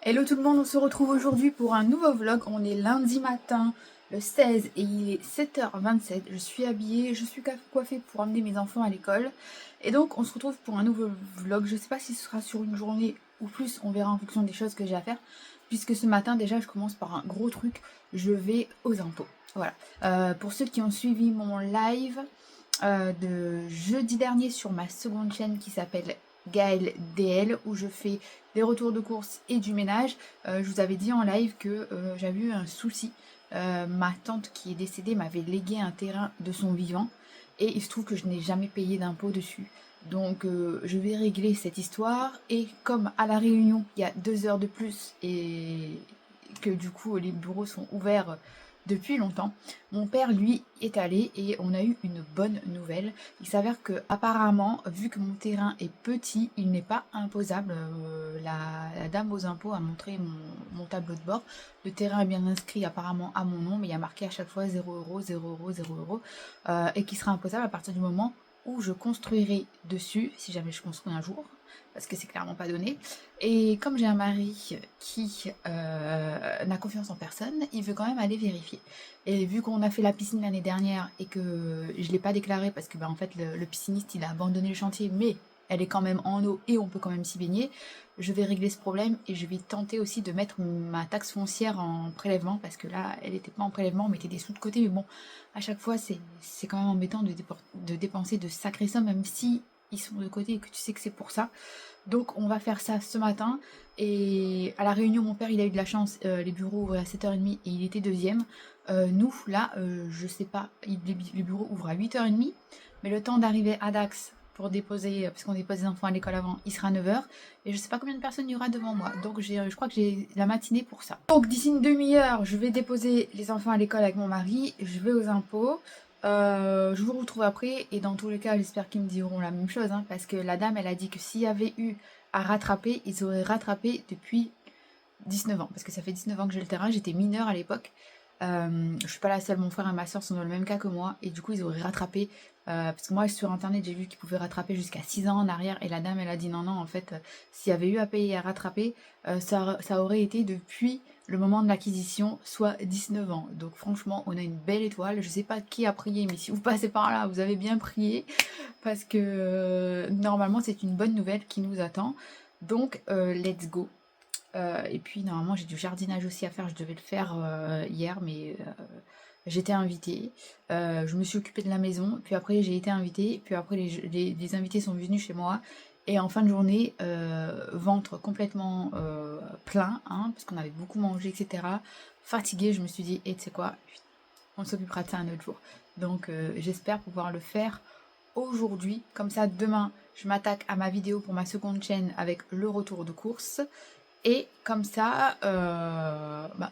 Hello tout le monde, on se retrouve aujourd'hui pour un nouveau vlog. On est lundi matin, le 16 et il est 7h27. Je suis habillée, je suis coiffée pour emmener mes enfants à l'école. Et donc on se retrouve pour un nouveau vlog. Je sais pas si ce sera sur une journée ou plus, on verra en fonction des choses que j'ai à faire. Puisque ce matin déjà je commence par un gros truc, je vais aux impôts. Voilà. Pour ceux qui ont suivi mon live de jeudi dernier sur ma seconde chaîne qui s'appelle Gaëlle DL où je fais des retours de course et du ménage. Je vous avais dit en live que j'avais eu un souci. Ma tante qui est décédée m'avait légué un terrain de son vivant et il se trouve que je n'ai jamais payé d'impôt dessus. Donc je vais régler cette histoire et comme à la Réunion il y a 2 heures de plus et que du coup les bureaux sont ouverts depuis longtemps, mon père lui est allé et on a eu une bonne nouvelle. Il s'avère que apparemment, vu que mon terrain est petit, il n'est pas imposable. La dame aux impôts a montré mon tableau de bord. Le terrain est bien inscrit apparemment à mon nom, mais il y a marqué à chaque fois 0 €, 0 €, 0 €, et qui sera imposable à partir du moment où je construirai dessus, si jamais je construis un jour, parce que c'est clairement pas donné. Et comme j'ai un mari qui n'a confiance en personne, il veut quand même aller vérifier. Et vu qu'on a fait la piscine l'année dernière et que je ne l'ai pas déclaré parce que en fait le pisciniste il a abandonné le chantier, mais elle est quand même en eau et on peut quand même s'y baigner, je vais régler ce problème et je vais tenter aussi de mettre ma taxe foncière en prélèvement parce que là elle n'était pas en prélèvement, on mettait des sous de côté, mais bon, à chaque fois c'est quand même embêtant de dépenser de sacrées sommes, même si ils sont de côté et que tu sais que c'est pour ça. Donc on va faire ça ce matin. Et à la réunion, mon père il a eu de la chance, les bureaux ouvraient à 7h30 et il était deuxième. Nous, là, je sais pas, les bureaux ouvrent à 8h30, mais le temps d'arriver à Dax pour déposer, parce qu'on dépose les enfants à l'école avant, il sera 9h. Et je sais pas combien de personnes il y aura devant moi. Donc je crois que j'ai la matinée pour ça. Donc d'ici une demi-heure, je vais déposer les enfants à l'école avec mon mari, je vais aux impôts. Je vous retrouve après et dans tous les cas j'espère qu'ils me diront la même chose hein, parce que la dame elle a dit que s'il y avait eu à rattraper, ils auraient rattrapé depuis 19 ans parce que ça fait 19 ans que j'ai le terrain, j'étais mineure à l'époque. Je suis pas la seule, mon frère et ma soeur sont dans le même cas que moi et du coup ils auraient rattrapé parce que moi sur internet j'ai vu qu'ils pouvaient rattraper jusqu'à 6 ans en arrière et la dame elle a dit non non en fait s'il y avait eu à payer à rattraper ça aurait été depuis le moment de l'acquisition, soit 19 ans. Donc franchement, on a une belle étoile. Je sais pas qui a prié, mais si vous passez par là, vous avez bien prié. Parce que normalement, c'est une bonne nouvelle qui nous attend. Donc, let's go. Et puis, normalement, j'ai du jardinage aussi à faire. Je devais le faire hier, mais j'étais invitée. Je me suis occupée de la maison. Puis après, j'ai été invitée. Puis après, les invités sont venus chez moi. Et en fin de journée, ventre complètement plein, hein, parce qu'on avait beaucoup mangé, etc. Fatiguée, je me suis dit, et tu sais quoi, on s'occupera de ça un autre jour. Donc j'espère pouvoir le faire aujourd'hui. Comme ça, demain, je m'attaque à ma vidéo pour ma seconde chaîne avec le retour de course. Et comme ça,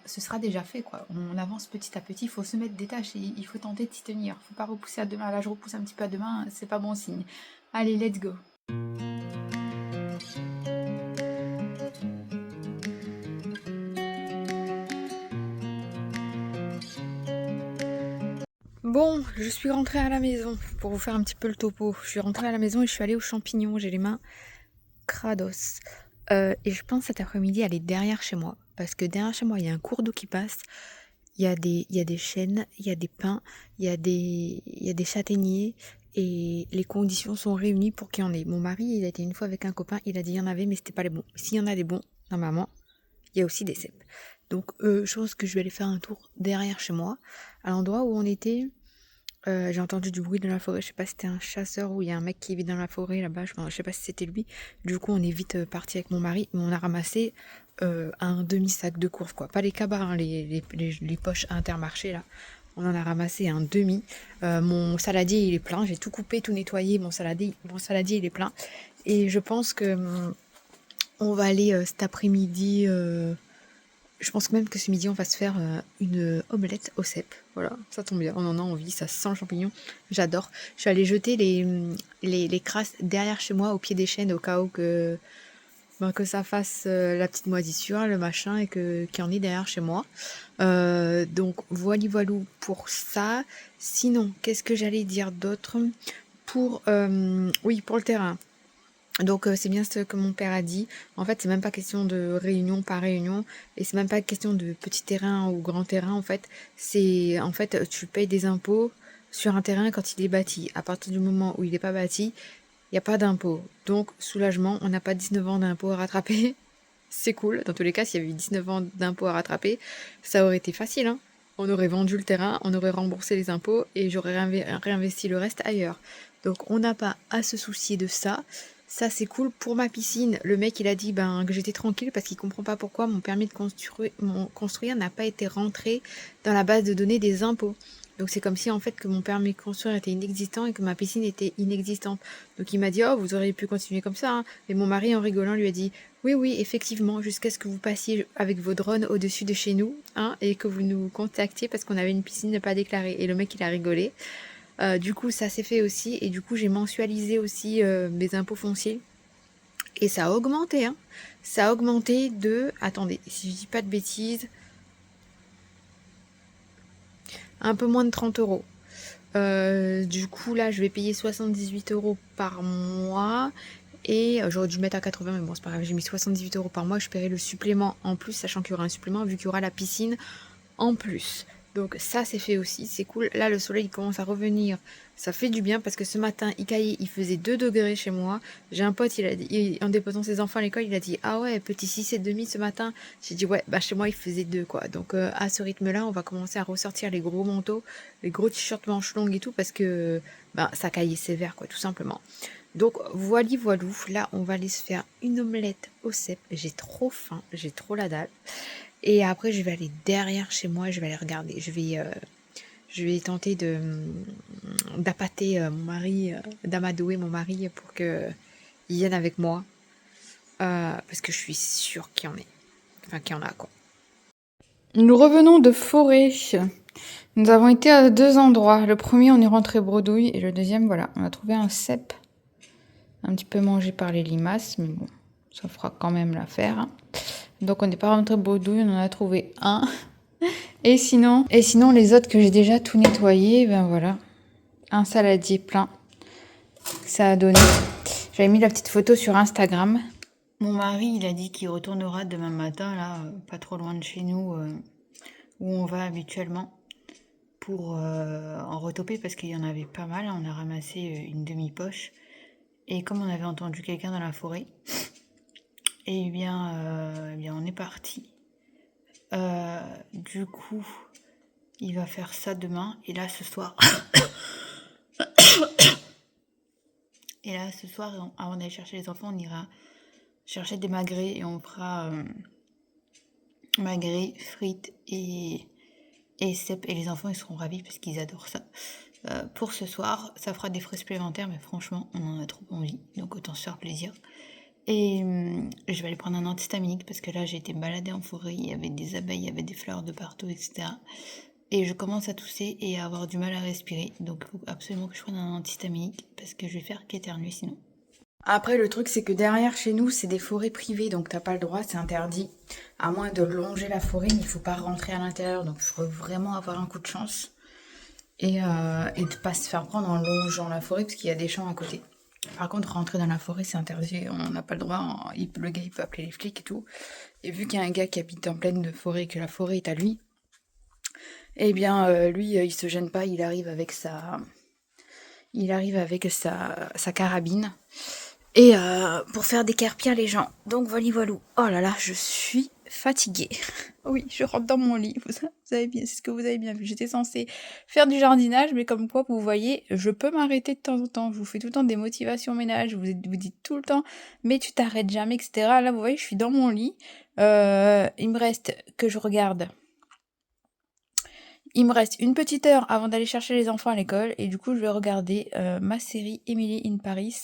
ce sera déjà fait, quoi. On avance petit à petit, il faut se mettre des tâches et il faut tenter de s'y tenir. Faut pas repousser à demain. Là, je repousse un petit peu à demain, c'est pas bon signe. Allez, let's go. Bon, je suis rentrée à la maison pour vous faire un petit peu le topo. Je suis rentrée à la maison et je suis allée aux champignons. J'ai les mains crados. Et je pense cet après-midi aller derrière chez moi. Parce que derrière chez moi, il y a un cours d'eau qui passe. Il y a des chênes, il y a des pins, il y a des châtaigniers. Et les conditions sont réunies pour qu'il y en ait. Mon mari, il a été une fois avec un copain, il a dit il y en avait, mais c'était pas les bons. S'il y en a des bons, normalement, il y a aussi des cèpes. Donc, je pense que je vais aller faire un tour derrière chez moi, à l'endroit où on était. J'ai entendu du bruit dans la forêt, je sais pas si c'était un chasseur ou il y a un mec qui vit dans la forêt là-bas, je sais pas si c'était lui. Du coup, on est vite parti avec mon mari, mais on a ramassé un demi-sac de courses, quoi. Pas les cabas, hein, les poches Intermarché, là. On en a ramassé un demi. Mon saladier, il est plein. J'ai tout coupé, tout nettoyé. Mon saladier, il est plein. Et je pense que on va aller cet après-midi... je pense même que ce midi, on va se faire une omelette au cèpe. Voilà, ça tombe bien, on en a envie, ça sent le champignon. J'adore. Je suis allée jeter les crasses derrière chez moi, au pied des chênes, au cas où que ça fasse la petite moisissure, le machin, et qu'il y en ait derrière chez moi. Donc, voilou pour ça. Sinon, qu'est-ce que j'allais dire d'autre pour, oui, pour le terrain. Donc c'est bien ce que mon père a dit. En fait, c'est même pas question de réunion par réunion et c'est même pas question de petit terrain ou grand terrain en fait. C'est en fait tu payes des impôts sur un terrain quand il est bâti. À partir du moment où il n'est pas bâti, il n'y a pas d'impôt. Donc soulagement, on n'a pas 19 ans d'impôts à rattraper. C'est cool. Dans tous les cas, s'il y avait eu 19 ans d'impôts à rattraper, ça aurait été facile, hein. On aurait vendu le terrain, on aurait remboursé les impôts et j'aurais réinvesti le reste ailleurs. Donc on n'a pas à se soucier de ça. Ça c'est cool. Pour ma piscine, le mec il a dit que j'étais tranquille parce qu'il comprend pas pourquoi mon permis de construire n'a pas été rentré dans la base de données des impôts. Donc c'est comme si en fait que mon permis de construire était inexistant et que ma piscine était inexistante. Donc il m'a dit oh vous auriez pu continuer comme ça, hein. Et mon mari en rigolant lui a dit oui, oui, effectivement, jusqu'à ce que vous passiez avec vos drones au-dessus de chez nous, hein, et que vous nous contactiez parce qu'on avait une piscine pas déclarée. Et le mec, il a rigolé. Du coup, ça s'est fait aussi. Et du coup, j'ai mensualisé aussi mes impôts fonciers. Et ça a augmenté, hein. Ça a augmenté de... Attendez, si je dis pas de bêtises... Un peu moins de 30 euros. Du coup, là, je vais payer 78 euros par mois. Et j'aurais dû mettre à 80, mais bon, c'est pas grave. J'ai mis 78 euros par mois. Je paierai le supplément en plus, sachant qu'il y aura un supplément vu qu'il y aura la piscine en plus. Donc ça, c'est fait aussi. C'est cool. Là, le soleil il commence à revenir. Ça fait du bien parce que ce matin, il caillait, il faisait 2 degrés chez moi. J'ai un pote, il a dit, en déposant ses enfants à l'école, il a dit ah ouais, petit 6,5 ce matin. J'ai dit ouais, bah chez moi, il faisait 2 quoi. Donc à ce rythme-là, on va commencer à ressortir les gros manteaux, les gros t-shirts manches longues et tout parce que ça caillait sévère quoi, tout simplement. Donc voilou, là on va aller se faire une omelette au cèpe. J'ai trop faim, j'ai trop la dalle. Et après je vais aller derrière chez moi, je vais aller regarder. Je vais tenter d'appâter mon mari, d'amadouer mon mari pour qu'il vienne avec moi. Parce que je suis sûre qu'il y en ait. Enfin qu'il y en a quoi. Nous revenons de forêt. Nous avons été à 2 endroits. Le premier, on est rentré bredouille. Et le deuxième, voilà, on a trouvé un cèpe. Un petit peu mangé par les limaces. Mais bon, ça fera quand même l'affaire, hein. Donc on n'est pas rentré bredouille, on en a trouvé un. Et sinon, les autres que j'ai déjà tout nettoyé, ben voilà. Un saladier plein. Ça a donné. J'avais mis la petite photo sur Instagram. Mon mari, il a dit qu'il retournera demain matin, là, pas trop loin de chez nous, où on va habituellement, pour en retoper, parce qu'il y en avait pas mal. On a ramassé une demi-poche. Et comme on avait entendu quelqu'un dans la forêt, eh bien on est parti. Du coup, il va faire ça demain. Et là, ce soir... avant d'aller chercher les enfants, on ira chercher des magrets et on fera magrets, frites et cèpes. Et les enfants, ils seront ravis parce qu'ils adorent ça. Pour ce soir, ça fera des frais supplémentaires, mais franchement, on en a trop envie. Donc autant se faire plaisir. Et je vais aller prendre un antihistaminique parce que là, j'ai été baladée en forêt. Il y avait des abeilles, il y avait des fleurs de partout, etc. Et je commence à tousser et à avoir du mal à respirer. Donc il faut absolument que je prenne un antihistaminique parce que je vais faire qu'éternuer sinon. Après, le truc, c'est que derrière chez nous, c'est des forêts privées, donc t'as pas le droit, c'est interdit. À moins de longer la forêt, mais il faut pas rentrer à l'intérieur, donc il faut vraiment avoir un coup de chance. Et de pas se faire prendre en longeant la forêt, parce qu'il y a des champs à côté. Par contre, rentrer dans la forêt, c'est interdit, on n'a pas le droit, le gars, il peut appeler les flics et tout. Et vu qu'il y a un gars qui habite en pleine forêt, et que la forêt est à lui, eh bien, lui, il se gêne pas, il arrive avec sa carabine. Et pour faire décarpir les gens. Donc voilou. Oh là là, je suis fatiguée. Oui, je rentre dans mon lit. Vous avez bien, c'est ce que vous avez bien vu. J'étais censée faire du jardinage, mais comme quoi, vous voyez, je peux m'arrêter de temps en temps. Je vous fais tout le temps des motivations ménage. Vous dites tout le temps, mais tu t'arrêtes jamais, etc. Là, vous voyez, je suis dans mon lit. Il me reste que je regarde. Il me reste une petite heure avant d'aller chercher les enfants à l'école. Et du coup, je vais regarder ma série Emily in Paris.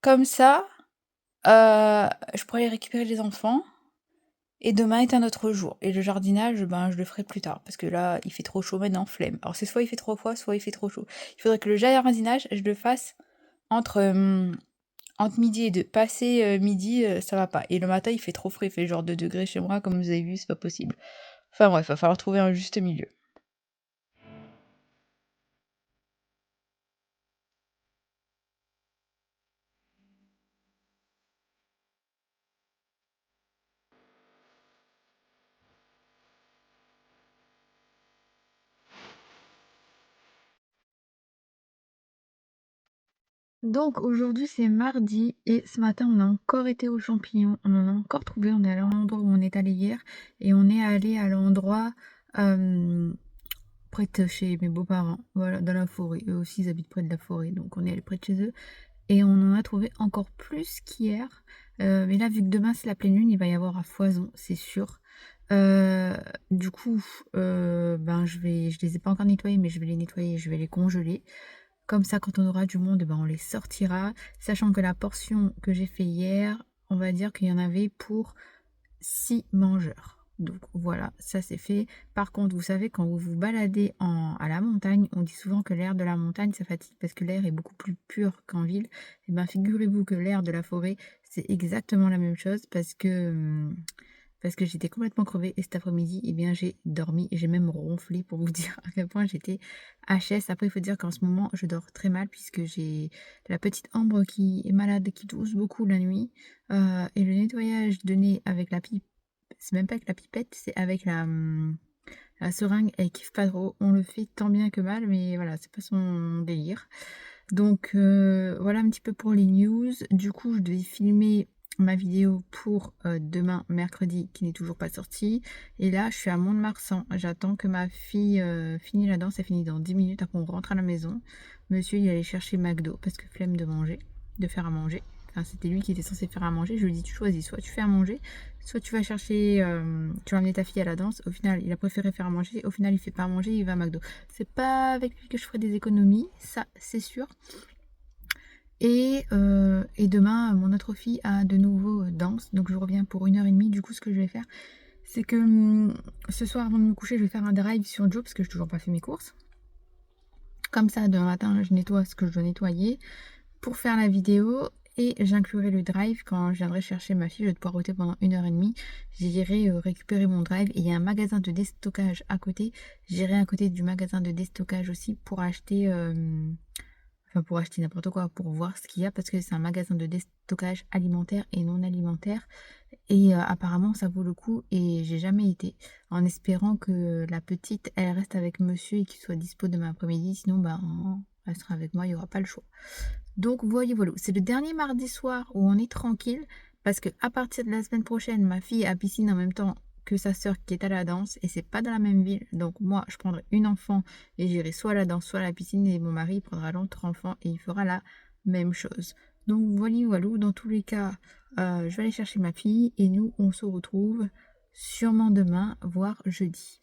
Comme ça, je pourrais aller récupérer les enfants. Et demain est un autre jour. Et le jardinage, je le ferai plus tard. Parce que là, il fait trop chaud maintenant, flemme. Alors c'est soit il fait trop froid, soit il fait trop chaud. Il faudrait que le jardinage, je le fasse entre midi et 2. Passer midi, ça va pas. Et le matin, il fait trop frais. Il fait genre 2 degrés chez moi. Comme vous avez vu, c'est pas possible. Enfin bref, va falloir trouver un juste milieu. Donc aujourd'hui c'est mardi et ce matin on a encore été aux champignons, on en a encore trouvé, on est allé à l'endroit où on est allé hier et on est allé à l'endroit près de chez mes beaux-parents, voilà, dans la forêt. Eux aussi ils habitent près de la forêt, donc on est allé près de chez eux et on en a trouvé encore plus qu'hier. Mais là vu que demain c'est la pleine lune, il va y avoir à foison, c'est sûr. Euh, du coup, je les ai pas encore nettoyés, mais je vais les nettoyer, je vais les congeler. Comme ça, quand on aura du monde, on les sortira. Sachant que la portion que j'ai fait hier, on va dire qu'il y en avait pour 6 mangeurs. Donc voilà, ça c'est fait. Par contre, vous savez, quand vous vous baladez à la montagne, on dit souvent que l'air de la montagne, ça fatigue parce que l'air est beaucoup plus pur qu'en ville. Et bien, figurez-vous que l'air de la forêt, c'est exactement la même chose parce que j'étais complètement crevée et cet après-midi, eh bien, j'ai dormi et j'ai même ronflé pour vous dire à quel point j'étais HS. Après, il faut dire qu'en ce moment, je dors très mal puisque j'ai la petite Ambre qui est malade, qui tousse beaucoup la nuit. Et le nettoyage de nez avec la pipe, c'est même pas avec la pipette, c'est avec la seringue, elle kiffe pas trop. On le fait tant bien que mal, mais voilà, c'est pas son délire. Donc voilà un petit peu pour les news. Du coup, je devais filmer ma vidéo pour demain mercredi qui n'est toujours pas sortie. Et là, je suis à Mont-de-Marsan. J'attends que ma fille finisse la danse. Elle finit dans 10 minutes. Après, on rentre à la maison. Monsieur, il allait chercher McDo parce que flemme de manger, de faire à manger. Enfin, c'était lui qui était censé faire à manger. Je lui ai dit, tu choisis, soit tu fais à manger, soit tu vas chercher, tu vas amener ta fille à la danse. Au final, il a préféré faire à manger. Au final, il fait pas à manger, il va à McDo. C'est pas avec lui que je ferai des économies, ça c'est sûr. Et demain, mon autre fille a de nouveau danse, donc je reviens pour 1h30. Du coup, ce que je vais faire, c'est que ce soir, avant de me coucher, je vais faire un drive sur Joe, parce que je n'ai toujours pas fait mes courses. Comme ça, demain matin, je nettoie ce que je dois nettoyer pour faire la vidéo. Et j'inclurai le drive quand je viendrai chercher ma fille. Je vais devoir ôter pendant 1h30. J'irai récupérer mon drive. Et il y a un magasin de déstockage à côté. J'irai à côté du magasin de déstockage aussi pour acheter... pour acheter n'importe quoi, pour voir ce qu'il y a, parce que c'est un magasin de déstockage alimentaire et non alimentaire. Et apparemment, ça vaut le coup. Et j'ai jamais été, en espérant que la petite, elle reste avec monsieur et qu'il soit dispo demain après-midi. Sinon, elle sera avec moi, il n'y aura pas le choix. Donc, voyez, voilà. C'est le dernier mardi soir où on est tranquille, parce que à partir de la semaine prochaine, ma fille a piscine en même temps que sa sœur qui est à la danse et c'est pas dans la même ville. Donc moi, je prendrai une enfant et j'irai soit à la danse, soit à la piscine et mon mari prendra l'autre enfant et il fera la même chose. Donc voilà, voilà. Dans tous les cas, je vais aller chercher ma fille et nous, on se retrouve sûrement demain, voire jeudi.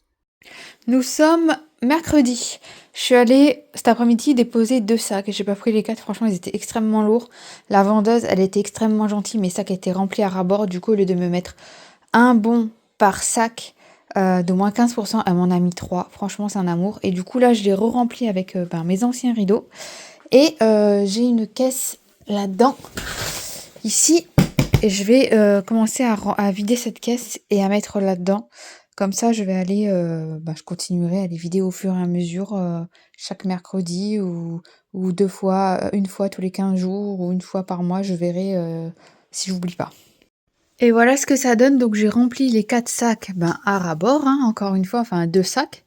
Nous sommes mercredi. Je suis allée cet après-midi déposer 2 sacs et j'ai pas pris les 4. Franchement, ils étaient extrêmement lourds. La vendeuse, elle était extrêmement gentille. Mes sacs étaient remplis à ras-bord. Du coup, au lieu de me mettre un bon par sac de moins 15%, elle m'en a mis 3. Franchement, c'est un amour. Et du coup, là, je l'ai re-rempli avec mes anciens rideaux. Et j'ai une caisse là-dedans, ici. Et je vais commencer à vider cette caisse et à mettre là-dedans. Comme ça, je vais aller, je continuerai à les vider au fur et à mesure, chaque mercredi ou 2 fois, une fois tous les 15 jours ou une fois par mois. Je verrai si j'oublie pas. Et voilà ce que ça donne. Donc j'ai rempli les 4 sacs à ras-bord, hein, encore une fois, enfin 2 sacs.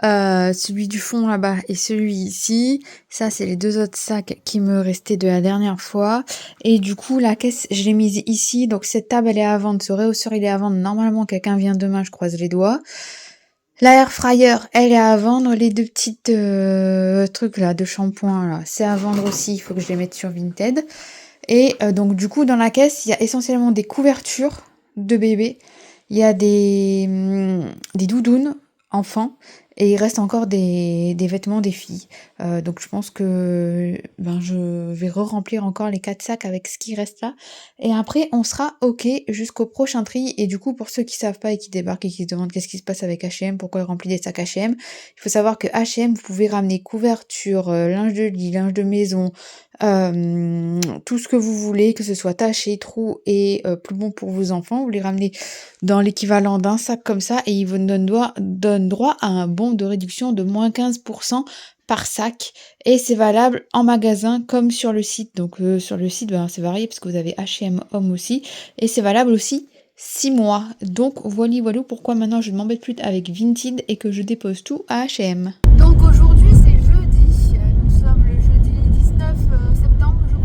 Celui du fond là-bas et celui ici. Ça, c'est les 2 autres sacs qui me restaient de la dernière fois. Et du coup, la caisse, je l'ai mise ici. Donc cette table, elle est à vendre. Ce réhausseur, il est à vendre. Normalement, quelqu'un vient demain, je croise les doigts. La air fryer, elle est à vendre. Les 2 petites trucs là de shampoing là, c'est à vendre aussi. Il faut que je les mette sur Vinted. Et donc du coup dans la caisse il y a essentiellement des couvertures de bébés, il y a des doudounes enfants et il reste encore des vêtements des filles. Donc je pense que je vais re-remplir encore les 4 sacs avec ce qui reste là. Et après on sera ok jusqu'au prochain tri. Et du coup pour ceux qui savent pas et qui débarquent et qui se demandent qu'est-ce qui se passe avec H&M, pourquoi ils remplissent des sacs H&M, il faut savoir que H&M vous pouvez ramener couverture, linge de lit, linge de maison, tout ce que vous voulez, que ce soit taché, trou et plus bon pour vos enfants, vous les ramenez dans l'équivalent d'un sac comme ça et ils vous donnent droit à un bon de réduction de moins 15% par sac et c'est valable en magasin comme sur le site. Donc sur le site c'est varié parce que vous avez H&M homme aussi et c'est valable aussi 6 mois. Donc voilà pourquoi maintenant je ne m'embête plus avec Vinted et que je dépose tout à H&M. Donc aujourd'hui c'est jeudi, nous sommes le jeudi 19 septembre je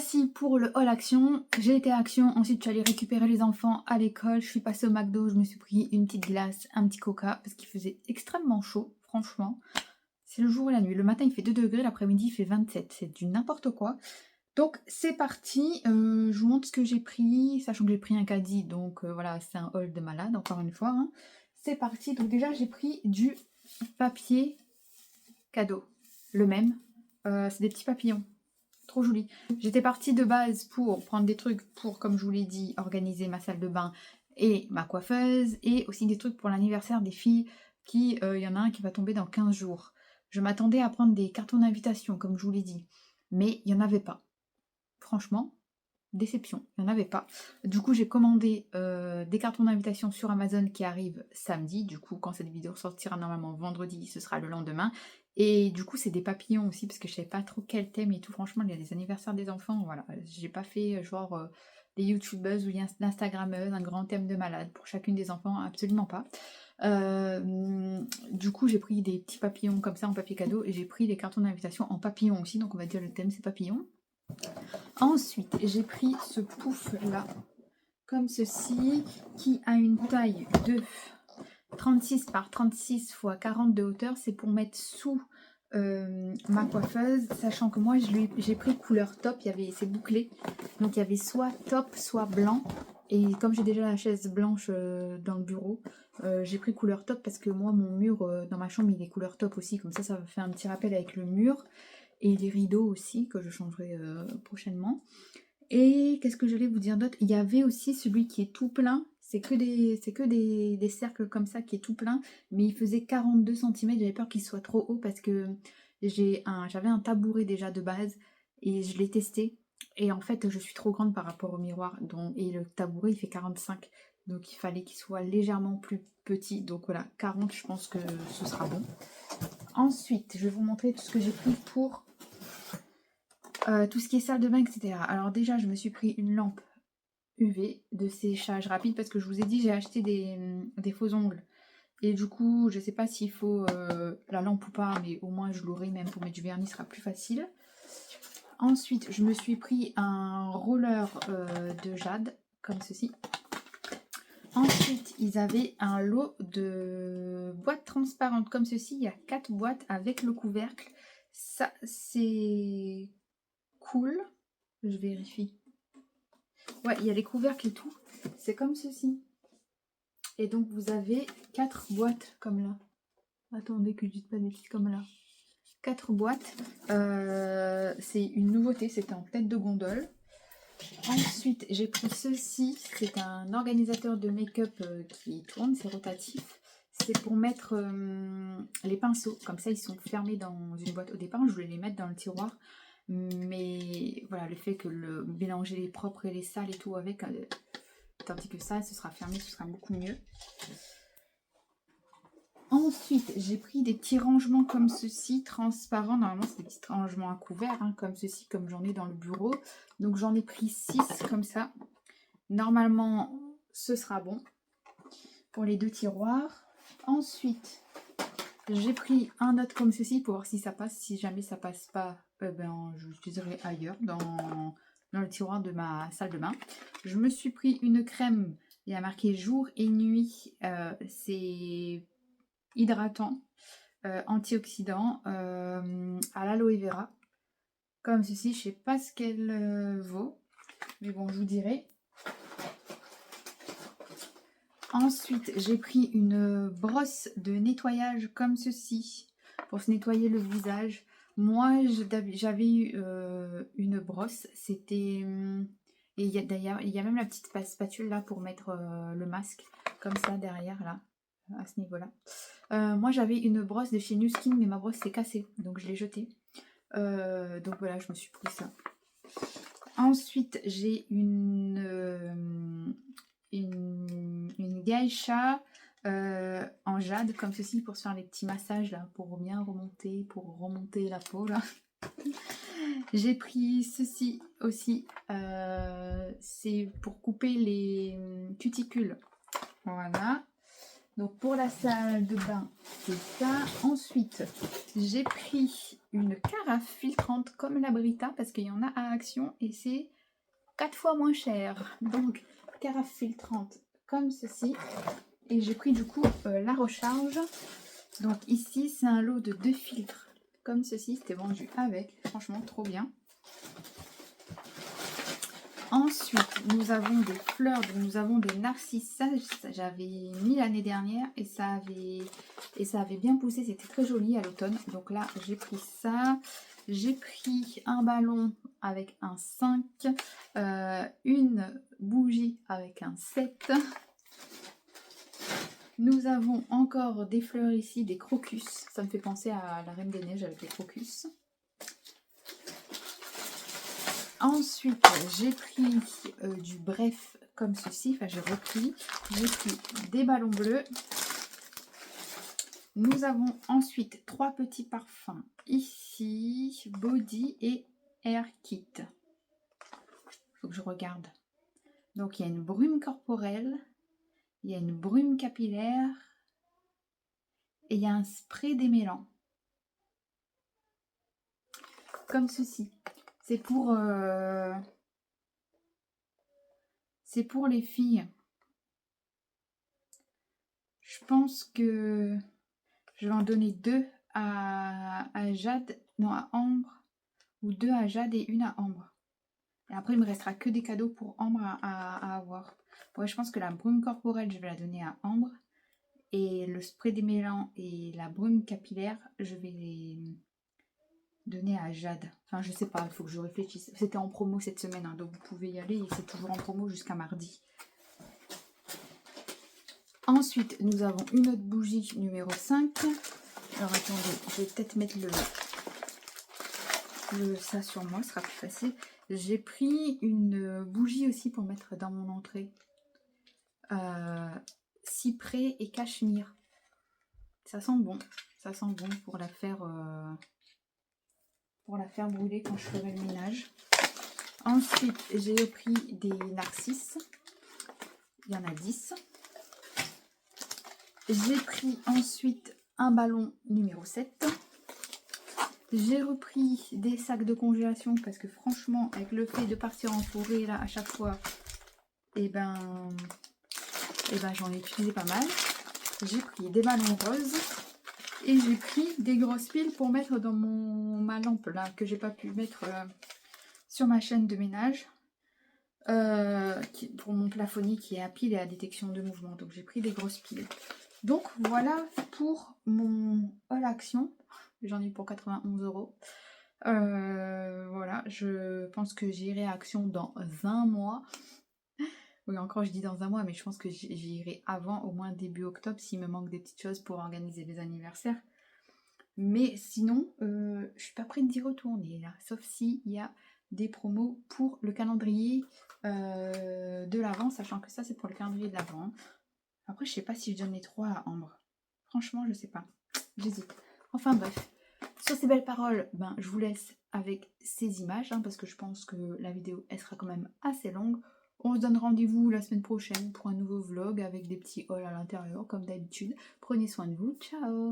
voici pour le haul action. J'ai été à Action, ensuite je suis allée récupérer les enfants à l'école. Je suis passée au McDo, je me suis pris une petite glace, un petit coca parce qu'il faisait extrêmement chaud, franchement. C'est le jour et la nuit. Le matin il fait 2 degrés, l'après-midi il fait 27. C'est du n'importe quoi. Donc c'est parti, je vous montre ce que j'ai pris, sachant que j'ai pris un caddie, donc voilà, c'est un haul de malade, encore une fois. Hein. C'est parti, donc déjà j'ai pris du papier cadeau, le même. C'est des petits papillons. Trop joli. J'étais partie de base pour prendre des trucs pour, comme je vous l'ai dit, organiser ma salle de bain et ma coiffeuse, et aussi des trucs pour l'anniversaire des filles, qui, y en a un qui va tomber dans 15 jours. Je m'attendais à prendre des cartons d'invitation, comme je vous l'ai dit, mais il n'y en avait pas. Franchement, déception, il n'y en avait pas. Du coup, j'ai commandé des cartons d'invitation sur Amazon qui arrivent samedi. Du coup, quand cette vidéo sortira normalement vendredi, ce sera le lendemain. Et du coup, c'est des papillons aussi, parce que je ne savais pas trop quel thème et tout. Franchement, il y a des anniversaires des enfants, voilà. J'ai pas fait genre des youtubeuses ou l'instagrameuse, un grand thème de malade pour chacune des enfants, absolument pas. Du coup, j'ai pris des petits papillons comme ça en papier cadeau, et j'ai pris les cartons d'invitation en papillon aussi, donc on va dire le thème c'est papillon. Ensuite, j'ai pris ce pouf là, comme ceci, qui a une taille de 36 par 36 x 40 de hauteur. C'est pour mettre sous ma coiffeuse, sachant que moi j'ai pris couleur top, c'est bouclé, donc il y avait soit top soit blanc, et comme j'ai déjà la chaise blanche dans le bureau, j'ai pris couleur top parce que moi mon mur dans ma chambre il est couleur top aussi, comme ça fait un petit rappel avec le mur, et les rideaux aussi que je changerai prochainement. Et qu'est-ce que j'allais vous dire d'autre? Il y avait aussi celui qui est tout plein. C'est que des cercles comme ça qui est tout plein. Mais il faisait 42 cm. J'avais peur qu'il soit trop haut parce que j'avais un tabouret déjà de base. Et je l'ai testé. Et en fait, je suis trop grande par rapport au miroir. Et le tabouret, il fait 45. Donc il fallait qu'il soit légèrement plus petit. Donc voilà, 40, je pense que ce sera bon. Ensuite, je vais vous montrer tout ce que j'ai pris pour tout ce qui est salle de bain, etc. Alors déjà, je me suis pris une lampe UV de séchage rapide parce que je vous ai dit, j'ai acheté des faux ongles. Et du coup, je sais pas s'il faut la lampe ou pas, mais au moins je l'aurai, même pour mettre du vernis, ce sera plus facile. Ensuite, je me suis pris un roller de jade, comme ceci. Ensuite, ils avaient un lot de boîtes transparentes comme ceci. Il y a 4 boîtes avec le couvercle. Ça, c'est cool. Je vérifie. Ouais, il y a les couvercles et tout. C'est comme ceci. Et donc, vous avez 4 boîtes comme là. Attendez que je dise pas des bêtises, comme là. 4 boîtes. C'est une nouveauté. C'était en tête de gondole. Ensuite, j'ai pris ceci. C'est un organisateur de make-up qui tourne. C'est rotatif. C'est pour mettre les pinceaux. Comme ça, ils sont fermés dans une boîte. Au départ, je voulais les mettre dans le tiroir. Mais voilà, le fait que mélanger les propres et les sales et tout avec, tandis que ça, ce sera fermé, ce sera beaucoup mieux. Ensuite, j'ai pris des petits rangements comme ceci, transparents. Normalement, c'est des petits rangements à couvert, hein, comme ceci, comme j'en ai dans le bureau. Donc, j'en ai pris 6 comme ça. Normalement, ce sera bon pour les 2 tiroirs. Ensuite, j'ai pris un autre comme ceci pour voir si ça passe. Si jamais ça passe pas, je l'utiliserai ailleurs, dans le tiroir de ma salle de bain. Je me suis pris une crème, il y a marqué jour et nuit. C'est hydratant, antioxydant, à l'aloe vera. Comme ceci, je sais pas ce qu'elle vaut, mais bon, je vous dirai. Ensuite, j'ai pris une brosse de nettoyage comme ceci pour se nettoyer le visage. Moi, j'avais eu une brosse. C'était... Et d'ailleurs, il y a même la petite spatule là pour mettre le masque. Comme ça, derrière, là, à ce niveau-là. Moi, j'avais une brosse de chez Nu Skin, mais ma brosse s'est cassée. Donc, je l'ai jetée. Donc, voilà, je me suis pris ça. Ensuite, j'ai une geisha en jade comme ceci pour se faire les petits massages là, pour bien remonter la peau là. J'ai pris ceci aussi, c'est pour couper les cuticules. Voilà. Donc pour la salle de bain, c'est ça. Ensuite, j'ai pris une carafe filtrante comme la Brita parce qu'il y en a à Action et c'est 4 fois moins cher. Donc, carafe filtrante comme ceci. Et j'ai pris du coup la recharge. Donc ici, c'est un lot de 2 filtres comme ceci. C'était vendu avec. Franchement, trop bien. Ensuite, nous avons des fleurs, nous avons des narcisses. Ça, j'avais mis l'année dernière et ça avait bien poussé. C'était très joli à l'automne. Donc là, j'ai pris ça. J'ai pris un ballon avec un 5, une bougie avec un 7. Nous avons encore des fleurs ici, des crocus. Ça me fait penser à la Reine des Neiges avec les crocus. Ensuite, j'ai pris du bref comme ceci. Enfin, j'ai pris des ballons bleus. Nous avons ensuite 3 petits parfums ici, Body et Air Kit. Il faut que je regarde. Donc, il y a une brume corporelle, il y a une brume capillaire et il y a un spray démêlant. Comme ceci. C'est pour les filles. Je pense que je vais en donner 2 à Jade, non à Ambre, ou 2 à Jade et une à Ambre. Et après, il me restera que des cadeaux pour Ambre à avoir. Ouais, je pense que la brume corporelle, je vais la donner à Ambre. Et le spray démêlant et la brume capillaire, je vais les donner à Jade. Enfin, je sais pas, il faut que je réfléchisse. C'était en promo cette semaine, hein, donc vous pouvez y aller. Et c'est toujours en promo jusqu'à mardi. Ensuite, nous avons une autre bougie numéro 5. Alors, attendez, je vais peut-être mettre ça sur moi, ce sera plus facile. J'ai pris une bougie aussi pour mettre dans mon entrée. Cyprès et cachemire. Ça sent bon. Ça sent bon pour la faire brûler quand je ferai le ménage. Ensuite, j'ai pris des narcisses. Il y en a 10. J'ai pris ensuite un ballon numéro 7. J'ai repris des sacs de congélation parce que franchement, avec le fait de partir en forêt là à chaque fois, et ben j'en ai utilisé pas mal. J'ai pris des ballons roses et j'ai pris des grosses piles pour mettre dans ma lampe là que j'ai pas pu mettre sur ma chaîne de ménage. Pour mon plafonnier qui est à pile et à détection de mouvement. Donc j'ai pris des grosses piles. Donc voilà pour mon haul action. J'en ai eu pour 91 €. Voilà, je pense que j'irai à Action dans un mois. Oui, encore je dis dans un mois, mais je pense que j'irai avant, au moins début octobre, s'il me manque des petites choses pour organiser les anniversaires. Mais sinon, je suis pas prête d'y retourner là, sauf s'il y a des promos pour le calendrier de l'Avent, sachant que ça c'est pour le calendrier de l'Avent. Après, je sais pas si je donne les 3 à Ambre. Franchement, je sais pas. J'hésite. Enfin bref. Sur ces belles paroles, je vous laisse avec ces images, parce que je pense que la vidéo, elle sera quand même assez longue. On se donne rendez-vous la semaine prochaine pour un nouveau vlog avec des petits hauls à l'intérieur, comme d'habitude. Prenez soin de vous. Ciao!